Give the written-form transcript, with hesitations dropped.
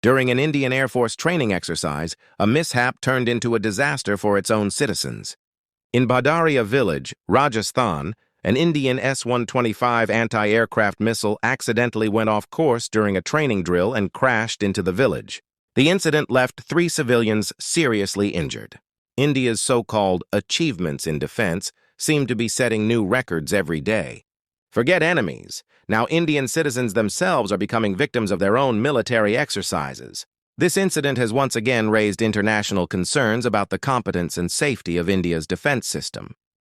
During an Indian Air Force training exercise, a mishap turned into a disaster for its own citizens. In Bhadariya village, Rajasthan, an Indian S-125 anti-aircraft missile accidentally went off course during a training drill and crashed into the village. The incident left 3 civilians seriously injured. India's so-called achievements in defense seem to be setting new records every day. Forget enemies. Now Indian citizens themselves are becoming victims of their own military exercises. This incident has once again raised international concerns about the competence and safety of India's defense system.